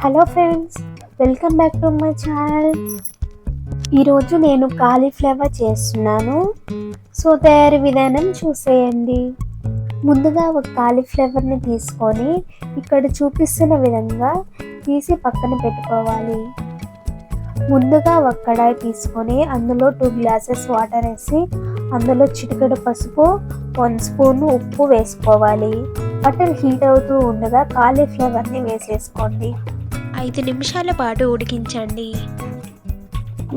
Hello friends, welcome back to my channel. ఈరోజు నేను cauliflower చేస్తున్నాను. సో తయారీ విధానం చూసేయండి. ముందుగా ఒక కాలీఫ్లవర్ని తీసుకొని ఇక్కడ చూపిస్తున్న విధంగా తీసి పక్కన పెట్టుకోవాలి. ముందుగా ఒక కడాయి తీసుకొని అందులో 2 గ్లాసెస్ వాటర్ వేసి అందులో చిటికెడు పసుపు, 1 స్పూన్ ఉప్పు వేసుకోవాలి. వాటర్ హీట్ అవుతూ ఉండగా కాలీఫ్లవర్ని వేసేసుకోండి. 5 నిమిషాల పాటు ఉడికించండి.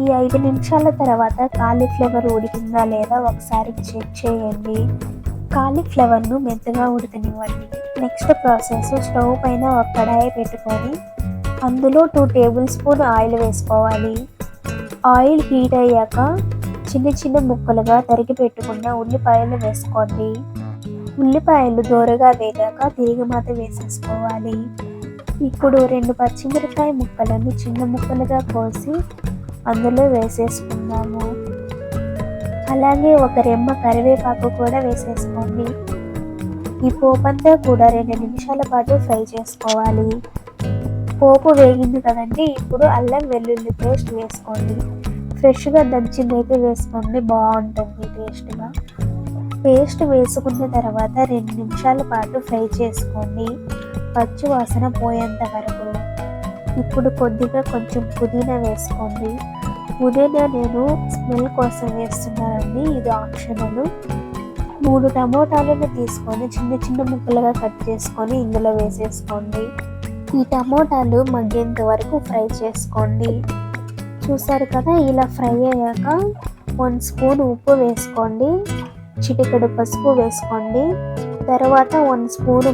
ఈ 5 నిమిషాల తర్వాత కాలీఫ్లవర్ ఉడికిందా లేదా ఒకసారి చెక్ చేయండి. కాలీఫ్లవర్ను మెత్తగా ఉడకనివ్వండి. నెక్స్ట్ ప్రాసెస్, స్టవ్ పైన ఒక కడాయి పెట్టుకొని అందులో 2 టేబుల్ స్పూన్ ఆయిల్ వేసుకోవాలి. ఆయిల్ హీట్ అయ్యాక చిన్న చిన్న ముక్కలుగా తరిగి పెట్టుకున్న ఉల్లిపాయలు వేసుకోండి. ఉల్లిపాయలు దోరగా వేగాక తిరిగిమాత వేసేసుకోవాలి. ఇప్పుడు 2 పచ్చిమిరపకాయ ముక్కలను చిన్న ముక్కలుగా కోసి అందులో వేసేసుకుందాము. అలాగే ఒక రెమ్మ కరివేపాకు కూడా వేసేసుకోండి. ఈ పోపంతా కూడా 2 నిమిషాల పాటు ఫ్రై చేసుకోవాలి. పోపు వేగింది కదండి, ఇప్పుడు అల్లం వెల్లుల్లి పేస్ట్ వేసుకోండి. ఫ్రెష్గా దంచిందైతే వేసుకోండి, బాగుంటుంది టేస్ట్గా. పేస్ట్ వేసుకున్న తర్వాత 2 నిమిషాల పాటు ఫ్రై చేసుకోండి, పచ్చి వాసన పోయేంత వరకు. ఇప్పుడు కొంచెం పుదీనా వేసుకోండి. పుదీనా నేను స్మెల్ కోసం వేస్తున్నానండి, ఇది ఆప్షనల్. 3 టమోటాలను తీసుకొని చిన్న చిన్న ముక్కలుగా కట్ చేసుకొని ఇందులో వేసేసుకోండి. ఈ టమోటాలు మగ్గేంత వరకు ఫ్రై చేసుకోండి. చూసారు కదా, ఇలా ఫ్రై అయ్యాక 1 స్పూన్ ఉప్పు వేసుకోండి, చిటికెడు పసుపు వేసుకోండి, తర్వాత 1 స్పూన్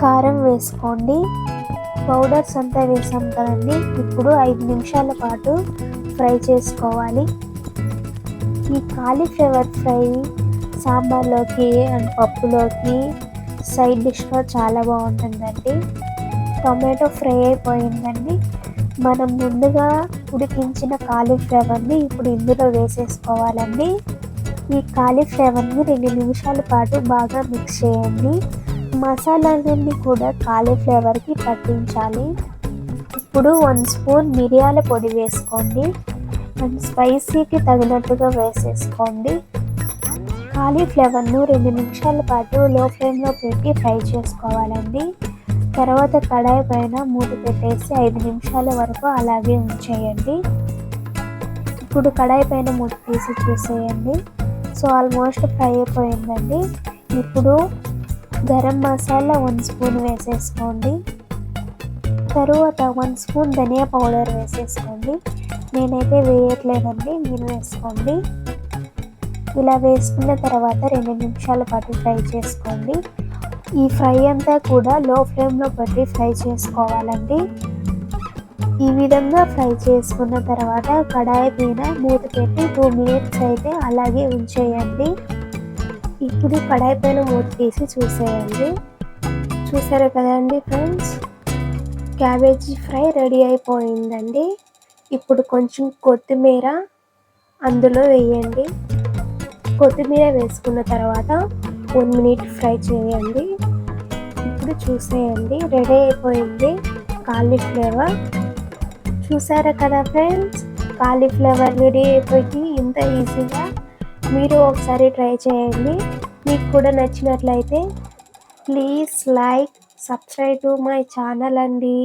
కారం వేసుకోండి. పౌడర్స్ అంతా వేసాం కదండి, ఇప్పుడు 5 నిమిషాల పాటు ఫ్రై చేసుకోవాలి. ఈ కాలీఫ్లవర్ ఫ్రై సాంబార్లోకి అండ్ పప్పులోకి సైడ్ డిష్గా చాలా బాగుంటుందండి. టొమాటో ఫ్రై అయిపోయిందండి. మనం ముందుగా ఉడికించిన కాలీఫ్లవర్ని ఇప్పుడు ఇందులో వేసేసుకోవాలండి. ఈ కాలీఫ్లవర్ని 2 నిమిషాల పాటు బాగా మిక్స్ చేయండి. మసాలాలన్నీ కూడా కాలీఫ్లవర్కి పట్టించాలి. ఇప్పుడు 1 స్పూన్ మిరియాల పొడి వేసుకోండి అండ్ స్పైసీకి తగినట్టుగా వేసేసుకోండి. కాలీఫ్లవర్ను 2 నిమిషాల పాటు లో ఫ్లేమ్లో పెట్టి ఫ్రై చేసుకోవాలండి. తర్వాత కడాయి పైన మూత పెట్టేసి 5 నిమిషాల వరకు అలాగే ఉంచేయండి. ఇప్పుడు కడాయి పైన మూత తీసి చూసేయండి. సో ఆల్మోస్ట్ ఫ్రై అయిపోయిందండి. ఇప్పుడు గరం మసాలా 1 స్పూన్ వేసేసుకోండి. తరువాత 1 స్పూన్ ధనియా పౌడర్ వేసేసుకోండి. నేనైతే వేయట్లేదండి, మీరు వేసుకోండి. ఇలా వేసుకున్న తర్వాత 2 నిమిషాల పాటు ఫ్రై చేసుకోండి. ఈ ఫ్రై అంతా కూడా లో ఫ్లేమ్లో పెట్టి ఫ్రై చేసుకోవాలండి. ఈ విధంగా ఫ్రై చేసుకున్న తర్వాత కడాయి పైన మూత పెట్టి 2 మినిట్స్ అయితే అలాగే ఉంచేయండి. ఇప్పుడు కడాయి పైన మూత తీసి చూసేయండి. చూసారు కదండి ఫ్రెండ్స్, క్యాబేజీ ఫ్రై రెడీ అయిపోయిందండి. ఇప్పుడు కొంచెం కొత్తిమీర అందులో వేయండి. కొత్తిమీర వేసుకున్న తర్వాత 1 మినిట్ ఫ్రై చేయండి. ఇప్పుడు చూసేయండి, రెడీ అయిపోయింది కాలీఫ్లవర్. చూసారా కదా ఫ్రెండ్స్, కాలీఫ్లవర్ రెడీ అయిపోయి ఇంత ఈజీగా. మీరు ఒకసారి ట్రై చేయండి. మీకు కూడా నచ్చినట్లయితే please like, subscribe to my channel అండి.